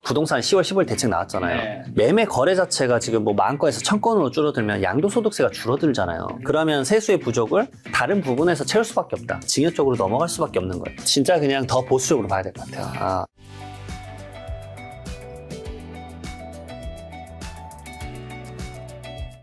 부동산 10월 15일 대책 나왔잖아요. 네. 매매 거래 자체가 지금 뭐 10,000건에서 1,000건으로 줄어들면 양도소득세가 줄어들잖아요. 그러면 세수의 부족을 다른 부분에서 채울 수밖에 없다. 증여 쪽으로 넘어갈 수밖에 없는 거예요. 진짜 그냥 더 보수적으로 봐야 될 것 같아요.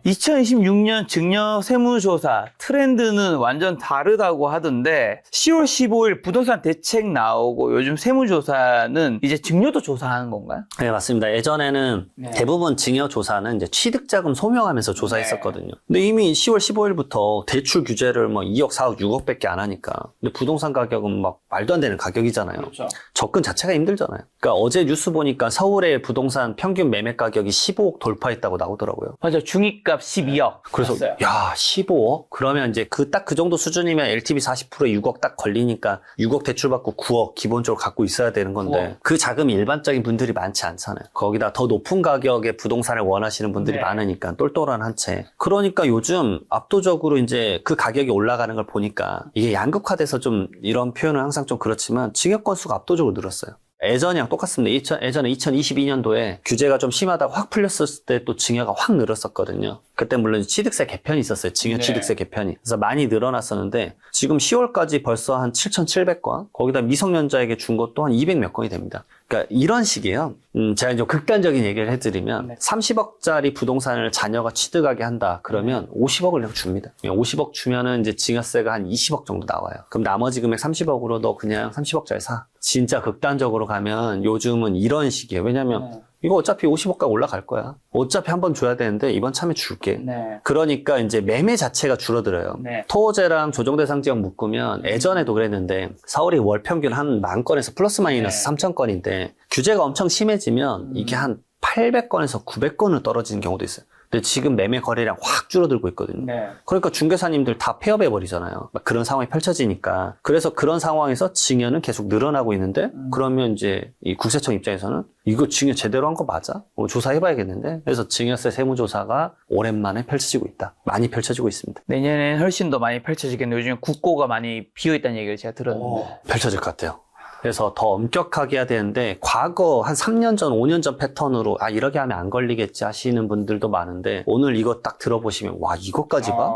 2026년 증여 세무조사 트렌드는 완전 다르다고 하던데 10월 15일 부동산 대책 나오고 요즘 세무조사는 이제 증여도 조사하는 건가요? 네, 맞습니다. 예전에는 네. 대부분 증여 조사는 이제 취득자금 소명하면서 조사했었거든요. 근데 이미 10월 15일부터 대출 규제를 뭐 2억, 4억, 6억밖에 안 하니까. 근데 부동산 가격은 막 말도 안 되는 가격이잖아요. 그렇죠. 접근 자체가 힘들잖아요. 그러니까 어제 뉴스 보니까 서울의 부동산 평균 매매 가격이 15억 돌파했다고 나오더라고요. 맞아, 중위값 12억. 그래서 봤어요. 야 15억? 그러면 이제 딱 그 정도 수준이면 LTV 40%에 6억 딱 걸리니까 6억 대출받고 9억 기본적으로 갖고 있어야 되는 건데 우와. 그 자금이 일반적인 분들이 많지 않잖아요. 거기다 더 높은 가격의 부동산을 원하시는 분들이 네. 많으니까 똘똘한 한 채. 그러니까 요즘 압도적으로 이제 그 가격이 올라가는 걸 보니까 이게 양극화돼서 좀 이런 표현은 항상 좀 그렇지만 증여 건수가 압도적으로 늘었어요. 예전이랑 똑같습니다. 예전에 2022년도에 규제가 좀 심하다고 확 풀렸을 때 또 증여가 확 늘었었거든요. 그때 물론 취득세 개편이 있었어요. 증여 네. 취득세 개편이. 그래서 많이 늘어났었는데 지금 10월까지 벌써 한 7,700건, 거기다 미성년자에게 준 것도 한 200 몇 건이 됩니다. 그러니까 이런 식이에요. 제가 이제 극단적인 얘기를 해드리면 네. 30억짜리 부동산을 자녀가 취득하게 한다. 그러면 50억을 그냥 줍니다. 50억 주면은 이제 증여세가 한 20억 정도 나와요. 그럼 나머지 금액 30억으로 너 그냥 30억짜리 사. 진짜 극단적으로 가면 요즘은 이런 식이에요. 왜냐면 네. 이거 어차피 50억까지 올라갈 거야. 어차피 한 번 줘야 되는데 이번 참에 줄게. 네. 그러니까 이제 매매 자체가 줄어들어요. 네. 토호제랑 조정대상 지역 묶으면 예전에도 그랬는데 서울이 월 평균 한 10,000건에서 플러스 마이너스 네. 3,000건인데 규제가 엄청 심해지면 이게 한 800건에서 900건을 떨어지는 경우도 있어요. 근데 지금 매매 거래량 확 줄어들고 있거든요. 네. 그러니까 중개사님들 다 폐업해버리잖아요. 막 그런 상황이 펼쳐지니까. 그래서 그런 상황에서 증여는 계속 늘어나고 있는데 그러면 이제 이 국세청 입장에서는 이거 증여 제대로 한 거 맞아? 조사해봐야겠는데? 그래서 증여세 세무조사가 오랜만에 펼쳐지고 있다. 많이 펼쳐지고 있습니다. 내년엔 훨씬 더 많이 펼쳐지겠네요. 요즘 국고가 많이 비어있다는 얘기를 제가 들었는데. 펼쳐질 것 같아요. 그래서 더 엄격하게 해야 되는데 과거 한 3년 전, 5년 전 패턴으로 이렇게 하면 안 걸리겠지 하시는 분들도 많은데 오늘 이거 딱 들어보시면 와 이것까지 봐?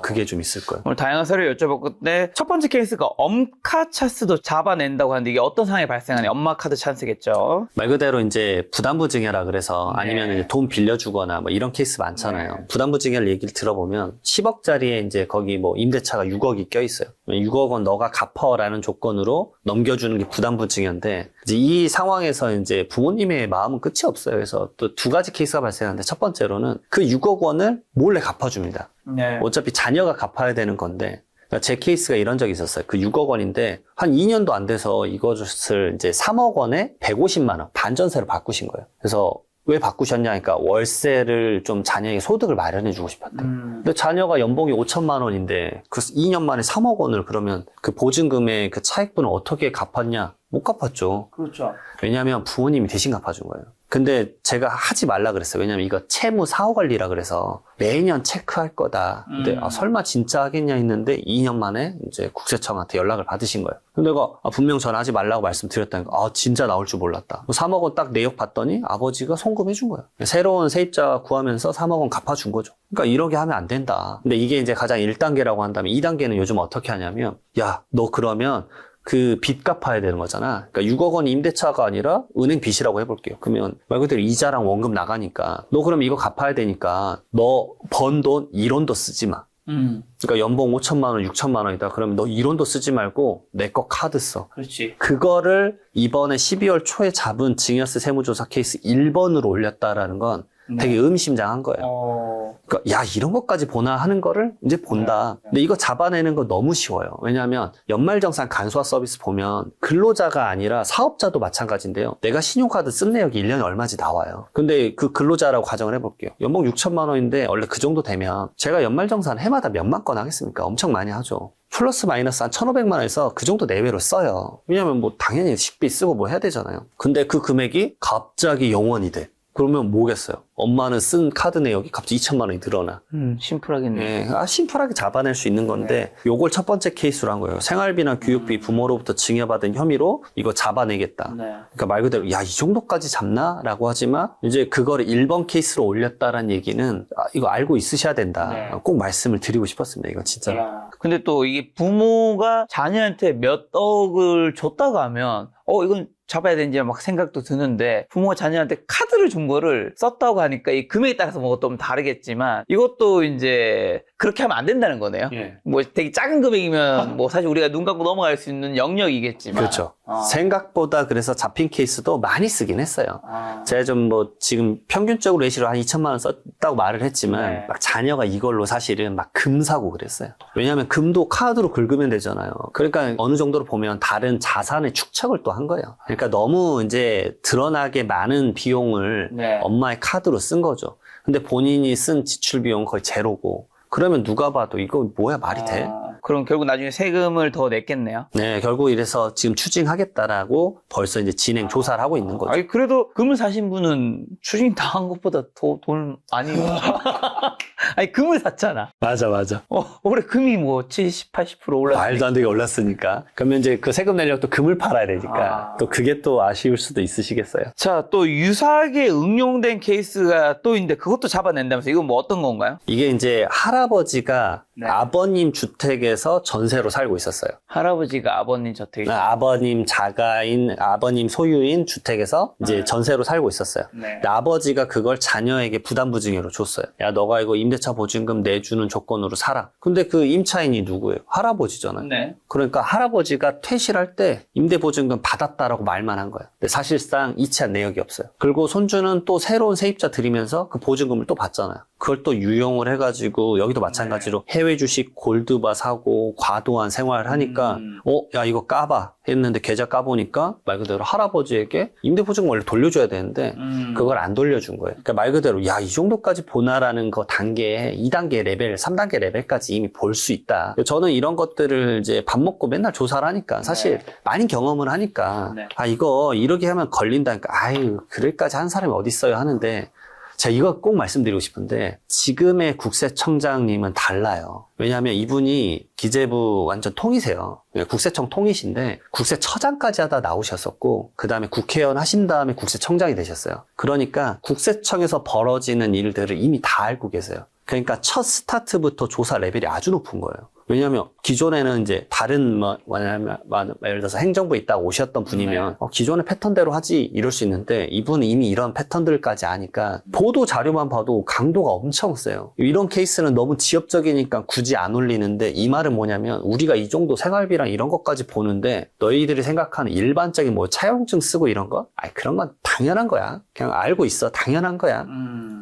그게 좀 있을 거예요. 오늘 다양한 서류 여쭤봤는데 첫 번째 케이스가 엄카 찬스도 잡아낸다고 하는데 이게 어떤 상황이 발생하냐? 엄마 카드 찬스겠죠. 말 그대로 이제 부담부 증여라 그래서 네. 아니면 이제 돈 빌려주거나 뭐 이런 케이스 많잖아요. 네. 부담부 증여 얘기를 들어보면 10억짜리에 이제 거기 뭐 임대차가 6억이 껴있어요. 6억 원 너가 갚아라는 조건으로 넘겨주는 게 부담부 증여인데 이제 이 상황에서 이제 부모님의 마음은 끝이 없어요. 그래서 또 두 가지 케이스가 발생하는데 첫 번째로는 그 6억 원을 몰래 갚아줍니다. 네. 어차피 자녀가 갚아야 되는 건데 그러니까 제 케이스가 이런 적이 있었어요. 그 6억 원인데 한 2년도 안 돼서 이것을 이제 3억 원에 150만 원 반전세로 바꾸신 거예요. 그래서 왜 바꾸셨냐 하니까 월세를 좀 자녀에게 소득을 마련해 주고 싶었대요. 근데 자녀가 연봉이 5천만 원인데 그 2년 만에 3억 원을 그러면 그 보증금의 그 차익분을 어떻게 갚았냐? 못 갚았죠. 그렇죠. 왜냐하면 부모님이 대신 갚아준 거예요. 근데 제가 하지 말라 그랬어요. 왜냐면 이거 채무 사후 관리라 그래서 매년 체크할 거다. 근데 설마 진짜 하겠냐 했는데 2년 만에 이제 국세청한테 연락을 받으신 거예요. 근데 내가 분명 전화하지 말라고 말씀드렸다니까 진짜 나올 줄 몰랐다. 3억 원 딱 내역 봤더니 아버지가 송금해 준 거예요. 새로운 세입자 구하면서 3억 원 갚아준 거죠. 그러니까 이렇게 하면 안 된다. 근데 이게 이제 가장 1단계라고 한다면 2단계는 요즘 어떻게 하냐면 야, 너 그러면 그 빚 갚아야 되는 거잖아. 그러니까 6억 원 임대차가 아니라 은행 빚이라고 해볼게요. 그러면 말 그대로 이자랑 원금 나가니까 너 그럼 이거 갚아야 되니까 너 번 돈 1원도 쓰지 마. 그러니까 연봉 5천만 원, 6천만 원이다. 그러면 너 1원도 쓰지 말고 내 거 카드 써. 그렇지. 그거를 이번에 12월 초에 잡은 증여세 세무조사 케이스 1번으로 올렸다라는 건 되게 의미심장한 거예요. 그러니까 야 이런 것까지 보나 하는 거를 이제 본다. 근데 이거 잡아내는 거 너무 쉬워요. 왜냐하면 연말정산 간소화 서비스 보면 근로자가 아니라 사업자도 마찬가지인데요. 내가 신용카드 쓴 내역이 1년에 얼마인지 나와요. 근데 그 근로자라고 가정을 해볼게요. 연봉 6천만 원인데 원래 그 정도 되면 제가 연말정산 해마다 몇만 건 하겠습니까? 엄청 많이 하죠. 플러스 마이너스 한 1,500만 원에서 그 정도 내외로 써요. 왜냐면 뭐 당연히 식비 쓰고 뭐 해야 되잖아요. 근데 그 금액이 갑자기 0원이 돼. 그러면 뭐겠어요? 엄마는 쓴 카드 내역이 갑자기 2천만 원이 늘어나. 심플하겠네. 예, 심플하게 잡아낼 수 있는 건데 요걸 첫 번째 케이스로 한 거예요. 생활비나 교육비 부모로부터 증여받은 혐의로 이거 잡아내겠다. 네. 그러니까 말 그대로 야, 이 정도까지 잡나? 라고 하지만 이제 그거를 1번 케이스로 올렸다라는 얘기는 이거 알고 있으셔야 된다. 네. 꼭 말씀을 드리고 싶었습니다. 이거 진짜. 근데 또 이게 부모가 자녀한테 몇 억을 줬다고 하면 이건 잡아야 되는지 막 생각도 드는데 부모가 자녀한테 카드를 준 거를 썼다고 하니까 이 금액에 따라서 뭐 좀 다르겠지만 이것도 이제 그렇게 하면 안 된다는 거네요. 예. 뭐 되게 작은 금액이면 뭐 사실 우리가 눈 감고 넘어갈 수 있는 영역이겠지만 그렇죠. 생각보다 그래서 잡힌 케이스도 많이 쓰긴 했어요. 제가 좀 뭐 지금 평균적으로 예시로 한 2천만 원 썼다고 말을 했지만 네. 막 자녀가 이걸로 사실은 막 금 사고 그랬어요. 왜냐하면 금도 카드로 긁으면 되잖아요. 그러니까 어느 정도로 보면 다른 자산의 축척을 또 한 거예요. 그러니까 너무 이제 드러나게 많은 비용을 네. 엄마의 카드로 쓴 거죠. 근데 본인이 쓴 지출 비용은 거의 제로고 그러면 누가 봐도 이거 뭐야 말이 돼? 그럼 결국 나중에 세금을 더 냈겠네요. 네, 결국 이래서 지금 추징하겠다라고 벌써 이제 진행 조사를 하고 있는 거죠. 아니 그래도 금을 사신 분은 추징 당한 것보다 더 돈 많이 아니 금을 샀잖아. 맞아. 올해 금이 뭐 70, 80% 올랐어. 말도 안 되게 올랐으니까. 그러면 이제 그 세금 내려고 또 금을 팔아야 되니까. 또 그게 또 아쉬울 수도 있으시겠어요. 자, 또 유사하게 응용된 케이스가 또 있는데 그것도 잡아낸다면서 이건 뭐 어떤 건가요? 이게 이제 할아버지가 네. 아버님 주택에서 전세로 살고 있었어요. 할아버지가 아버님 저택에 아버님 자가인, 아버님 소유인 주택에서 이제 전세로 살고 있었어요. 네. 근데 아버지가 그걸 자녀에게 부담부증으로 줬어요. 야, 너가 이거 임대차 보증금 내주는 조건으로 살아. 근데 그 임차인이 누구예요? 할아버지잖아요. 네. 그러니까 할아버지가 퇴실할 때 임대보증금 받았다라고 말만 한 거예요. 근데 사실상 이체한 내역이 없어요. 그리고 손주는 또 새로운 세입자 들이면서 그 보증금을 또 받잖아요. 그걸 또 유용을 해가지고 여기도 마찬가지로 해외 주식 골드바 사고 과도한 생활을 하니까 야 이거 까봐 했는데 계좌 까보니까 말 그대로 할아버지에게 임대보증금 원래 돌려줘야 되는데 그걸 안 돌려준 거예요. 그러니까 말 그대로 야 이 정도까지 보나라는 거 단계에 2단계 레벨, 3단계 레벨까지 이미 볼 수 있다. 저는 이런 것들을 이제 밥 먹고 맨날 조사를 하니까 사실 많이 경험을 하니까 이거 이렇게 하면 걸린다니까 아유 그럴까지 한 사람이 어디 있어요 하는데 제가 이거 꼭 말씀드리고 싶은데 지금의 국세청장님은 달라요. 왜냐하면 이분이 기재부 완전 통이세요. 국세청 통이신데 국세처장까지 하다 나오셨었고 그 다음에 국회의원 하신 다음에 국세청장이 되셨어요. 그러니까 국세청에서 벌어지는 일들을 이미 다 알고 계세요. 그러니까 첫 스타트부터 조사 레벨이 아주 높은 거예요. 왜냐하면 기존에는 이제 다른 예를 들어서 행정부에 있다가 오셨던 분이면 기존의 패턴대로 하지 이럴 수 있는데 이분은 이미 이런 패턴들까지 아니까 보도 자료만 봐도 강도가 엄청 세요. 이런 케이스는 너무 지엽적이니까 굳이 안 올리는데 이 말은 뭐냐면 우리가 이 정도 생활비랑 이런 것까지 보는데 너희들이 생각하는 일반적인 뭐 차용증 쓰고 이런 거? 그런 건 당연한 거야. 그냥 알고 있어. 당연한 거야.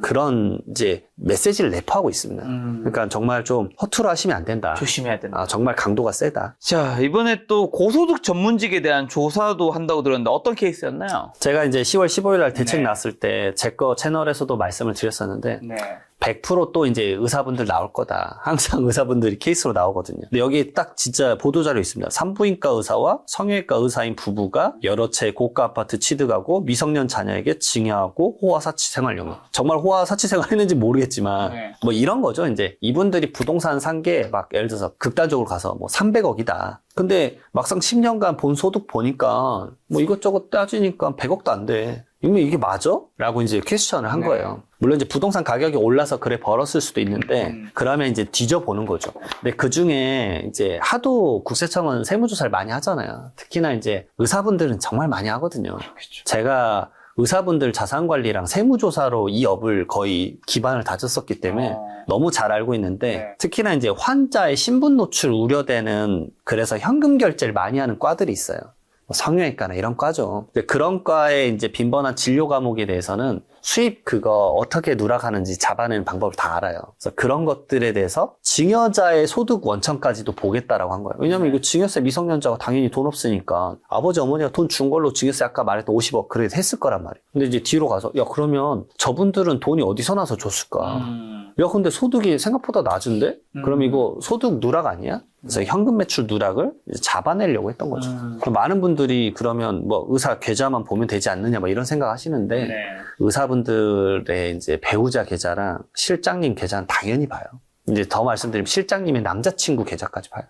그런 이제 메시지를 내포하고 있습니다. 그러니까 정말 좀 허투루 하시면 안 된다. 조심해야 된다. 정말 강도가 세다. 자, 이번에 또 고소득 전문직에 대한 조사도 한다고 들었는데 어떤 케이스였나요? 제가 이제 10월 15일 날 대책 나왔을 때 제 거 채널에서도 말씀을 드렸었는데 100% 또 이제 의사분들 나올 거다. 항상 의사분들이 케이스로 나오거든요. 근데 여기 딱 진짜 보도자료 있습니다. 산부인과 의사와 성형외과 의사인 부부가 여러 채 고가 아파트 취득하고 미성년 자녀에게 증여하고 호화 사치 생활 용역. 정말 호화 사치 생활 했는지 모르겠지만 뭐 이런 거죠. 이제 이분들이 부동산 산 게 막 예를 들어서 극단적으로 가서 뭐 300억이다. 근데 막상 10년간 본 소득 보니까 뭐 이것저것 따지니까 100억도 안 돼. 이게 맞아? 라고 이제 퀘스천을 한 거예요. 물론 이제 부동산 가격이 올라서 그래 벌었을 수도 있는데 그러면 이제 뒤져보는 거죠. 근데 그 중에 이제 하도 국세청은 세무조사를 많이 하잖아요. 특히나 이제 의사분들은 정말 많이 하거든요. 제가 의사분들 자산관리랑 세무조사로 이 업을 거의 기반을 다졌었기 때문에 너무 잘 알고 있는데 특히나 이제 환자의 신분 노출 우려되는 그래서 현금 결제를 많이 하는 과들이 있어요. 성형외과나 이런 과죠. 그런 과의 이제 빈번한 진료 과목에 대해서는 수입 그거 어떻게 누락하는지 잡아내는 방법을 다 알아요. 그래서 그런 것들에 대해서 증여자의 소득 원천까지도 보겠다라고 한 거예요. 왜냐면 이거 증여세 미성년자가 당연히 돈 없으니까 아버지 어머니가 돈 준 걸로 증여세 아까 말했던 50억 그래도 했을 거란 말이에요. 근데 이제 뒤로 가서 야 그러면 저분들은 돈이 어디서 나서 줬을까? 야, 근데 소득이 생각보다 낮은데? 그럼 이거 소득 누락 아니야? 그래서 현금 매출 누락을 이제 잡아내려고 했던 거죠. 그럼 많은 분들이 그러면 뭐 의사 계좌만 보면 되지 않느냐 뭐 이런 생각 하시는데 네. 의사분들의 이제 배우자 계좌랑 실장님 계좌는 당연히 봐요. 이제 더 말씀드리면 실장님의 남자친구 계좌까지 봐요.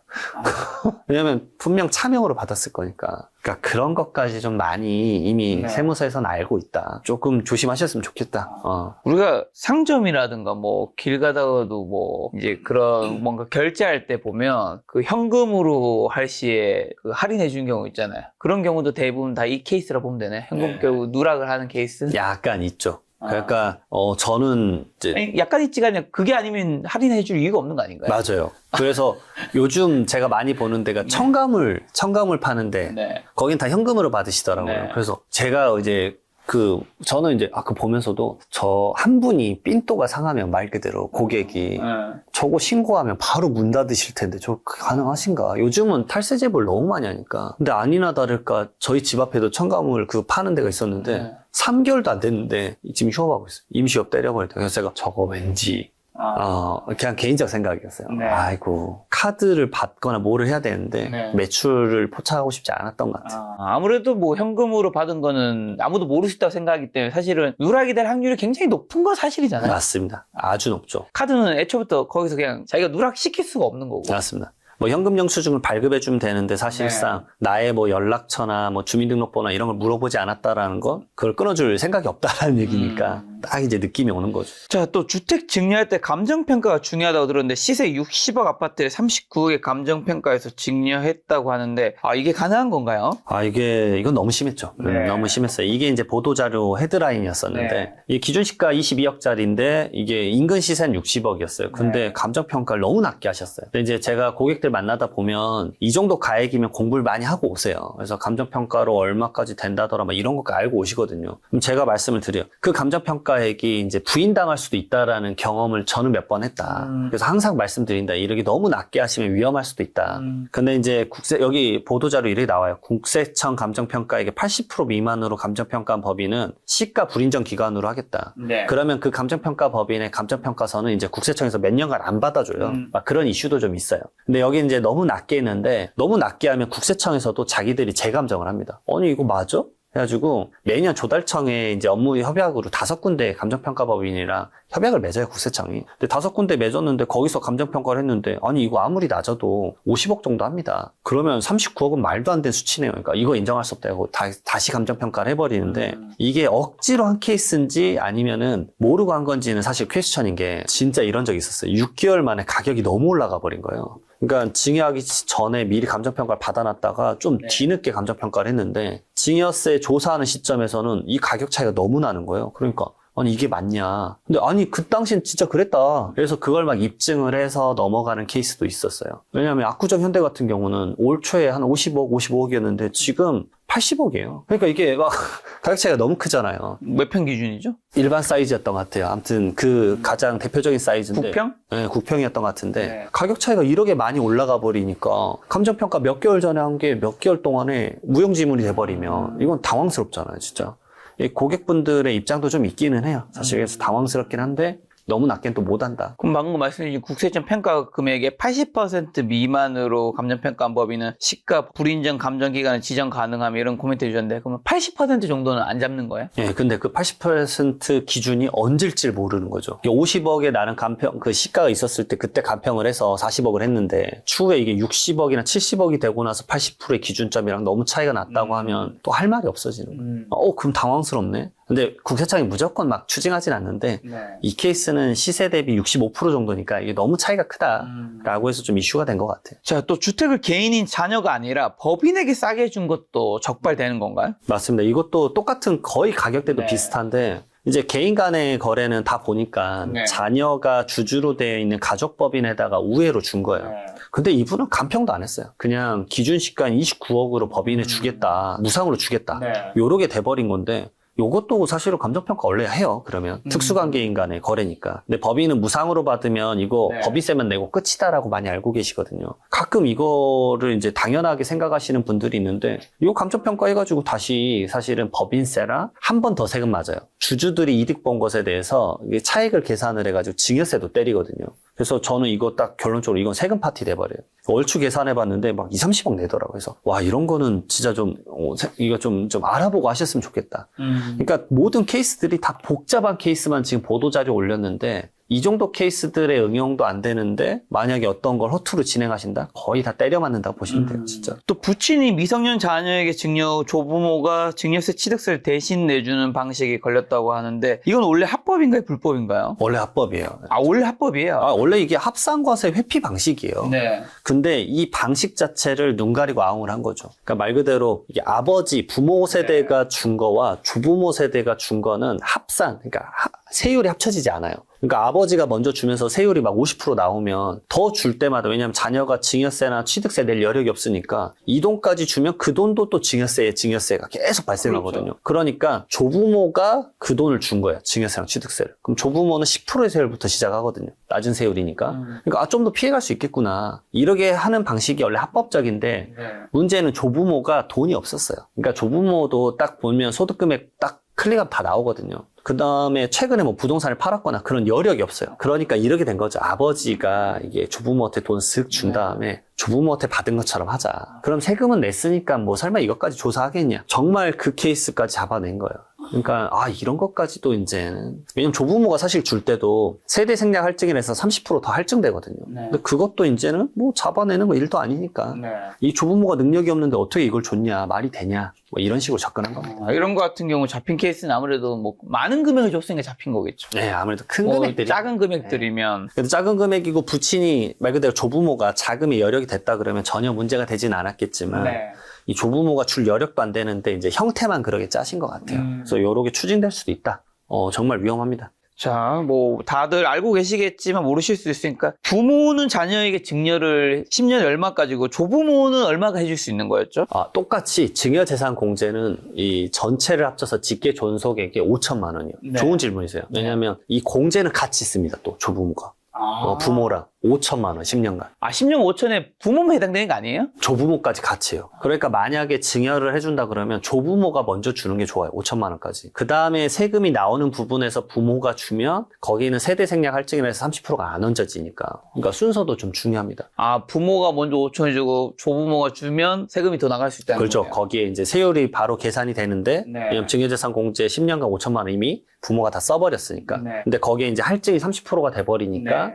왜냐면 분명 차명으로 받았을 거니까. 그러니까 그런 것까지 좀 많이 이미 네. 세무서에서는 알고 있다. 조금 조심하셨으면 좋겠다. 우리가 상점이라든가 뭐 길 가다가도 뭐 이제 그런 뭔가 결제할 때 보면 그 현금으로 할 시에 그 할인해 주는 경우 있잖아요. 그런 경우도 대부분 다 이 케이스라 보면 되네. 현금 결국 누락을 하는 케이스. 약간 있죠. 그러니까 저는 이제 아니, 약간 있지가 아니라 그게 아니면 할인해 줄 이유가 없는 거 아닌가요? 맞아요. 그래서 요즘 제가 많이 보는 데가 첨가물 파는데 네. 거긴 다 현금으로 받으시더라고요. 네. 그래서 제가 이제 저는 이제 아까 보면서도 저 한 분이 삔또가 상하면 말 그대로 고객이 저거 신고하면 바로 문 닫으실 텐데 저 가능하신가? 요즘은 탈세 제보를 너무 많이 하니까. 근데 아니나 다를까 저희 집 앞에도 첨가물 파는 데가 있었는데 3개월도 안 됐는데 지금 휴업하고 있어요. 임시휴업 때려버렸대요. 그래서 제가 저거 왠지 그냥 개인적 생각이었어요. 네. 아이고, 카드를 받거나 뭐를 해야 되는데, 네. 매출을 포착하고 싶지 않았던 것 같아요. 아무래도 뭐 현금으로 받은 거는 아무도 모를 수 있다고 생각하기 때문에 사실은 누락이 될 확률이 굉장히 높은 건 사실이잖아요. 맞습니다. 아주 높죠. 카드는 애초부터 거기서 그냥 자기가 누락시킬 수가 없는 거고. 맞습니다. 뭐 현금 영수증을 발급해주면 되는데 사실상 나의 뭐 연락처나 뭐 주민등록번호나 이런 걸 물어보지 않았다라는 건 그걸 끊어줄 생각이 없다라는 얘기니까 딱 이제 느낌이 오는 거죠. 자, 또 주택 증여할 때 감정평가가 중요하다고 들었는데 시세 60억 아파트에 39억의 감정평가에서 증여했다고 하는데 이게 가능한 건가요? 이건 너무 심했죠. 네. 너무 심했어요. 이게 이제 보도자료 헤드라인이었었는데 네. 이 기준시가 22억짜리인데 이게 인근 시세는 60억이었어요. 근데 감정평가를 너무 낮게 하셨어요. 근데 이제 제가 고객들 만나다 보면 이 정도 가액이면 공부를 많이 하고 오세요. 그래서 감정평가로 얼마까지 된다더라 막 이런 것까지 알고 오시거든요. 그럼 제가 말씀을 드려요. 그 감정평가액이 이제 부인당할 수도 있다라는 경험을 저는 몇 번 했다. 그래서 항상 말씀드린다. 이렇게 너무 낮게 하시면 위험할 수도 있다. 근데 이제 여기 보도자료 이렇게 나와요. 국세청 감정평가액의 80% 미만으로 감정평가한 법인은 시가 불인정 기간으로 하겠다. 네. 그러면 그 감정평가 법인의 감정평가서는 이제 국세청에서 몇 년간 안 받아줘요. 막 그런 이슈도 좀 있어요. 근데 여기 이제 너무 낮게 했는데 너무 낮게 하면 국세청에서도 자기들이 재감정을 합니다. 아니 이거 맞아? 해가지고 매년 조달청에 이제 업무 협약으로 5군데 감정평가법인이랑 협약을 맺어요, 국세청이. 근데 5군데 맺었는데 거기서 감정평가를 했는데 아니 이거 아무리 낮아도 50억 정도 합니다. 그러면 39억은 말도 안 되는 수치네요. 그러니까 이거 인정할 수 없다고 다시 감정평가를 해버리는데 이게 억지로 한 케이스인지 아니면은 모르고 한 건지는 사실 퀘스천인 게 진짜 이런 적이 있었어요. 6개월 만에 가격이 너무 올라가 버린 거예요. 그러니까 증여하기 전에 미리 감정평가를 받아놨다가 좀 뒤늦게 감정평가를 했는데 증여세 조사하는 시점에서는 이 가격 차이가 너무 나는 거예요. 그러니까 아니 이게 맞냐. 근데 아니 그 당시엔 진짜 그랬다. 그래서 그걸 막 입증을 해서 넘어가는 케이스도 있었어요. 왜냐하면 압구정 현대 같은 경우는 올 초에 한 50억, 55억이었는데 지금 80억이에요. 그러니까 이게 막 가격 차이가 너무 크잖아요. 몇 평 기준이죠? 일반 사이즈였던 것 같아요. 아무튼 그 가장 대표적인 사이즈인데. 9평? 네, 9평이었던 것 같은데 네. 가격 차이가 이렇게 많이 올라가 버리니까 감정평가 몇 개월 전에 한 게 몇 개월 동안에 무용지물이 돼버리면 이건 당황스럽잖아요, 진짜. 이 고객분들의 입장도 좀 있기는 해요. 사실 그래서 당황스럽긴 한데 너무 낮게는 또 못한다. 그럼 방금 말씀해주신 국세청 평가 금액의 80% 미만으로 감정평가한 법인은 시가 불인정 감정기간을 지정 가능하며 이런 코멘트 해주셨는데 그러면 80% 정도는 안 잡는 거예요? 예, 근데 그 80% 기준이 언질지 모르는 거죠. 50억에 나는 그 시가가 있었을 때 그때 감평을 해서 40억을 했는데 추후에 이게 60억이나 70억이 되고 나서 80%의 기준점이랑 너무 차이가 났다고 하면 또 할 말이 없어지는 거예요. 그럼 당황스럽네. 근데 국세청이 무조건 막 추징하진 않는데 이 케이스는 시세 대비 65% 정도니까 이게 너무 차이가 크다라고 해서 좀 이슈가 된 것 같아요. 자, 또 주택을 개인인 자녀가 아니라 법인에게 싸게 해준 것도 적발되는 건가요? 맞습니다. 이것도 똑같은 거의 가격대도 네. 비슷한데 이제 개인 간의 거래는 다 보니까 자녀가 주주로 되어 있는 가족법인에다가 우회로 준 거예요. 근데 이분은 감평도 안 했어요. 그냥 기준 시가인 29억으로 법인에 주겠다. 무상으로 주겠다. 요렇게 돼버린 건데 요것도 사실은 감정평가 원래 해요. 그러면 특수관계인 간의 거래니까. 근데 법인은 무상으로 받으면 이거 네. 법인세만 내고 끝이다라고 많이 알고 계시거든요. 가끔 이거를 이제 당연하게 생각하시는 분들이 있는데 요 감정평가 해가지고 다시 사실은 법인세랑 한 번 더 세금 맞아요. 주주들이 이득 본 것에 대해서 이게 차익을 계산을 해가지고 증여세도 때리거든요. 그래서 저는 이거 딱 결론적으로 이건 세금 파티 돼버려요. 얼추 계산해봤는데 막 2, 30억 내더라고요. 그래서 와 이런 거는 진짜 좀 이거 좀 알아보고 하셨으면 좋겠다. 그러니까 모든 케이스들이 다 복잡한 케이스만 지금 보도자료 올렸는데 이 정도 케이스들의 응용도 안 되는데 만약에 어떤 걸 허투루 진행하신다? 거의 다 때려 맞는다고 보시면 돼요. 진짜. 또 부친이 미성년 자녀에게 증여 후 조부모가 증여세 취득세를 대신 내주는 방식이 걸렸다고 하는데 이건 원래 합법인가요? 불법인가요? 원래 합법이에요. 아 원래 합법이에요? 원래 이게 합산과세 회피 방식이에요. 네. 근데 이 방식 자체를 눈 가리고 아웅을 한 거죠. 그러니까 말 그대로 이게 아버지, 부모 세대가 준 거와 조부모 세대가 준 거는 합산, 그러니까 세율이 합쳐지지 않아요. 그러니까 아버지가 먼저 주면서 세율이 막 50% 나오면 더 줄 때마다 왜냐하면 자녀가 증여세나 취득세 낼 여력이 없으니까 이 돈까지 주면 그 돈도 또 증여세가 계속 발생하거든요. 그렇죠. 그러니까 조부모가 그 돈을 준 거예요. 증여세랑 취득세를. 그럼 조부모는 10%의 세율부터 시작하거든요. 낮은 세율이니까. 그러니까 좀 더 피해갈 수 있겠구나. 이렇게 하는 방식이 원래 합법적인데 문제는 조부모가 돈이 없었어요. 그러니까 조부모도 딱 보면 소득금액 딱 클릭하면 다 나오거든요. 그 다음에 최근에 뭐 부동산을 팔았거나 그런 여력이 없어요. 그러니까 이렇게 된 거죠. 아버지가 이게 조부모한테 돈 쓱 준 다음에 조부모한테 받은 것처럼 하자. 그럼 세금은 냈으니까 뭐 설마 이것까지 조사하겠냐. 정말 그 케이스까지 잡아낸 거예요. 그러니까 이런 것까지도 이제는 왜냐면 조부모가 사실 줄 때도 세대 생략 할증이라서 30% 더 할증되거든요. 네. 근데 그것도 이제는 뭐 잡아내는 거 일도 아니니까 이 조부모가 능력이 없는데 어떻게 이걸 줬냐 말이 되냐 뭐 이런 식으로 접근한 겁니다. 이런 거 같은 경우 잡힌 케이스는 아무래도 뭐 많은 금액을 줬으니까 잡힌 거겠죠. 네, 아무래도 큰 뭐 금액들이 작은 금액들이면 그래도 작은 금액이고 부친이 말 그대로 조부모가 자금이 여력이 됐다 그러면 전혀 문제가 되진 않았겠지만 이 조부모가 줄 여력도 안 되는데 이제 형태만 그렇게 짜신 것 같아요. 그래서 요렇게 추징될 수도 있다. 정말 위험합니다. 자, 뭐 다들 알고 계시겠지만 모르실 수 있으니까 부모는 자녀에게 증여를 10년 얼마까지고 조부모는 얼마가 해줄 수 있는 거였죠? 똑같이 증여재산 공제는 이 전체를 합쳐서 직계 존속액이 5천만 원이요. 네. 좋은 질문이세요. 왜냐하면 이 공제는 같이 씁니다. 또 조부모가. 부모랑 5천만 원 10년간. 10년 5천에 부모만 해당되는 거 아니에요? 조부모까지 같이요. 그러니까 만약에 증여를 해준다 그러면 조부모가 먼저 주는 게 좋아요. 5천만 원까지. 그 다음에 세금이 나오는 부분에서 부모가 주면 거기는 세대 생략 할증이라 해서 30%가 안 얹어지니까. 그러니까 순서도 좀 중요합니다. 부모가 먼저 5천 주고 조부모가 주면 세금이 더 나갈 수 있다는 그렇죠. 거네요. 거기에 이제 세율이 바로 계산이 되는데 왜냐면 증여재산 공제 10년간 5천만 원 이미 부모가 다 써버렸으니까. 근데 거기에 이제 할증이 30%가 돼버리니까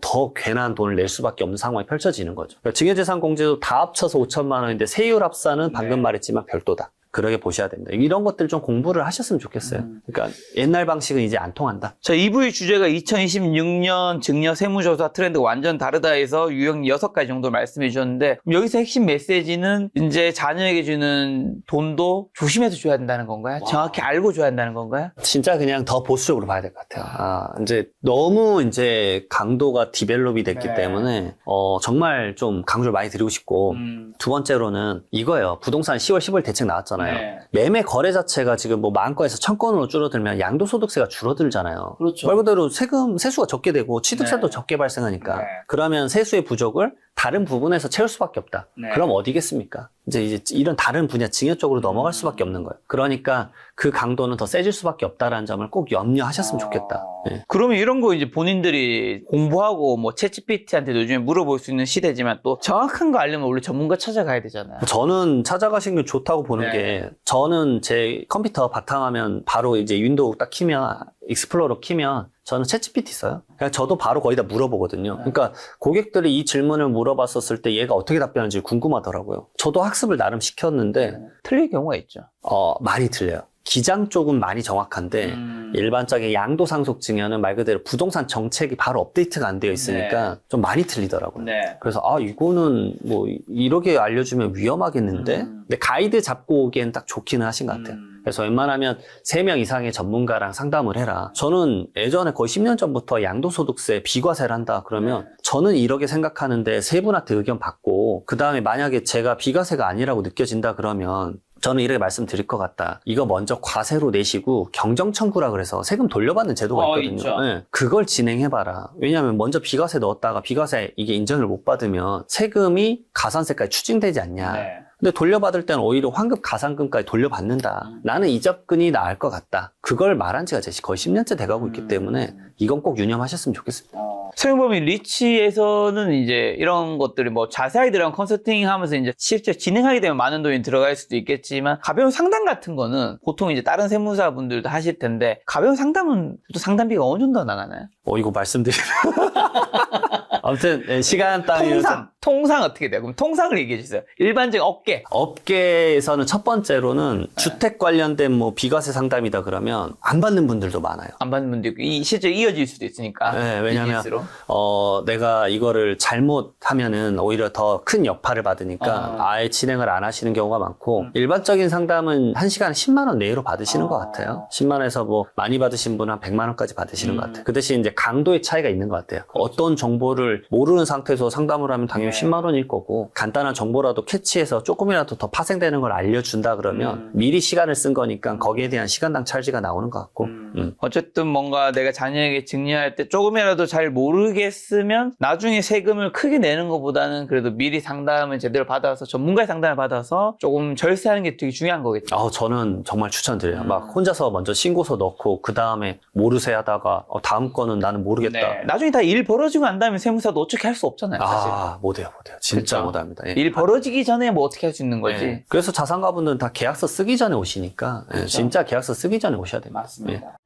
더 괜한 돈을 낼 수밖에 없는 상황이 펼쳐지는 거죠. 그러니까 증여재산 공제도 다 합쳐서 5천만 원인데 세율 합산은 방금 말했지만 별도다. 그러게 보셔야 됩니다. 이런 것들 좀 공부를 하셨으면 좋겠어요. 그러니까 옛날 방식은 이제 안 통한다. 자, 2부의 주제가 2026년 증여 세무조사 트렌드가 완전 다르다 해서 유형 6가지 정도 말씀해 주셨는데 여기서 핵심 메시지는 이제 자녀에게 주는 돈도 조심해서 줘야 된다는 건가요? 정확히 알고 줘야 한다는 건가요? 진짜 그냥 더 보수적으로 봐야 될 것 같아요. 이제 너무 이제 강도가 디벨롭이 됐기 때문에 정말 좀 강조를 많이 드리고 싶고 두 번째로는 이거예요. 부동산 10월 15일 대책 나왔잖아요. 매매 거래 자체가 지금 뭐 10,000건에서 1,000건으로 줄어들면 양도소득세가 줄어들잖아요. 그렇죠. 말 그대로 세수가 적게 되고 취득세도 적게 발생하니까 그러면 세수의 부족을 다른 부분에서 채울 수밖에 없다. 그럼 어디겠습니까? 이제 이런 다른 분야 증여 쪽으로 넘어갈 수밖에 없는 거예요. 그러니까 그 강도는 더 세질 수밖에 없다라는 점을 꼭 염려하셨으면 좋겠다. 그러면 이런 거 이제 본인들이 공부하고 뭐 챗GPT한테 요즘에 물어볼 수 있는 시대지만 또 정확한 거 알려면 원래 전문가 찾아가야 되잖아요. 저는 찾아가시는 게 좋다고 보는 게 저는 제 컴퓨터 바탕화면 바로 이제 윈도우 딱 키면 익스플로러 키면 저는 챗GPT 써요. 그냥 저도 바로 거의 다 물어보거든요. 그러니까 고객들이 이 질문을 물어봤었을 때 얘가 어떻게 답변하는지 궁금하더라고요. 저도 학습을 나름 시켰는데 틀릴 경우가 있죠. 많이 틀려요. 기장 쪽은 많이 정확한데 일반적인 양도상속 증여는 말 그대로 부동산 정책이 바로 업데이트가 안 되어 있으니까 좀 많이 틀리더라고요. 그래서 이거는 뭐 이렇게 알려주면 위험하겠는데 근데 가이드 잡고 오기엔 딱 좋기는 하신 것 같아요. 그래서 웬만하면 3명 이상의 전문가랑 상담을 해라. 저는 예전에 거의 10년 전부터 양도소득세 비과세를 한다 그러면 저는 이렇게 생각하는데 세 분한테 의견 받고 그 다음에 만약에 제가 비과세가 아니라고 느껴진다 그러면 저는 이렇게 말씀드릴 것 같다. 이거 먼저 과세로 내시고 경정청구라 그래서 세금 돌려받는 제도가 있거든요. 있죠. 네, 그걸 진행해봐라. 왜냐하면 먼저 비과세 넣었다가 비과세 이게 인정을 못 받으면 세금이 가산세까지 추징되지 않냐. 네. 근데 돌려받을 때는 오히려 환급 가산금까지 돌려받는다. 나는 이 접근이 나을 것 같다. 그걸 말한 지가 거의 10년째 돼가고 있기 때문에 이건 꼭 유념하셨으면 좋겠습니다. 소영범이 리치에서는 이제 이런 것들이 뭐 자세하게 들어간 컨설팅 하면서 이제 실제 진행하게 되면 많은 돈이 들어갈 수도 있겠지만 가벼운 상담 같은 거는 보통 이제 다른 세무사 분들도 하실 텐데 가벼운 상담은 또 상담비가 어느 정도 나가나요? 이거 말씀드리면. 아무튼, 시간 따위로서. 통상 어떻게 돼요? 그럼 통상을 얘기해 주세요. 일반적인 업계. 업계에서는 첫 번째로는 주택 관련된 뭐 비과세 상담이다 그러면 안 받는 분들도 많아요. 안 받는 분도 있고 실제 이어질 수도 있으니까. 네, 왜냐면 비즈니스로. 내가 이거를 잘못하면은 오히려 더 큰 여파를 받으니까 아예 진행을 안 하시는 경우가 많고 일반적인 상담은 1시간에 10만 원 내외로 받으시는 것 같아요. 10만 원에서 뭐 많이 받으신 분은 한 100만 원까지 받으시는 것 같아요. 그 대신 이제 강도의 차이가 있는 것 같아요. 어떤 정보를 모르는 상태에서 상담을 하면 당연히 10만 원일 거고 간단한 정보라도 캐치해서 조금이라도 더 파생되는 걸 알려준다 그러면 미리 시간을 쓴 거니까 거기에 대한 시간당 찰지가 나오는 것 같고 어쨌든 뭔가 내가 자녀에게 증여할 때 조금이라도 잘 모르겠으면 나중에 세금을 크게 내는 것보다는 그래도 미리 상담을 제대로 받아서 전문가의 상담을 받아서 조금 절세하는 게 되게 중요한 거겠죠. 저는 정말 추천드려요. 막 혼자서 먼저 신고서 넣고 그 다음에 모르세 하다가 다음 거는 나는 모르겠다. 네. 나중에 다 일 벌어지고 난 다음에 세무사도 어떻게 할 수 없잖아요. 사실. 못해요. 진짜 그쵸? 못합니다. 예. 일 벌어지기 전에 뭐 어떻게 할 수 있는 거지. 예. 그래서 자산가분들은 다 계약서 쓰기 전에 오시니까 예, 진짜 계약서 쓰기 전에 오셔야 됩니다. 맞습니다. 예.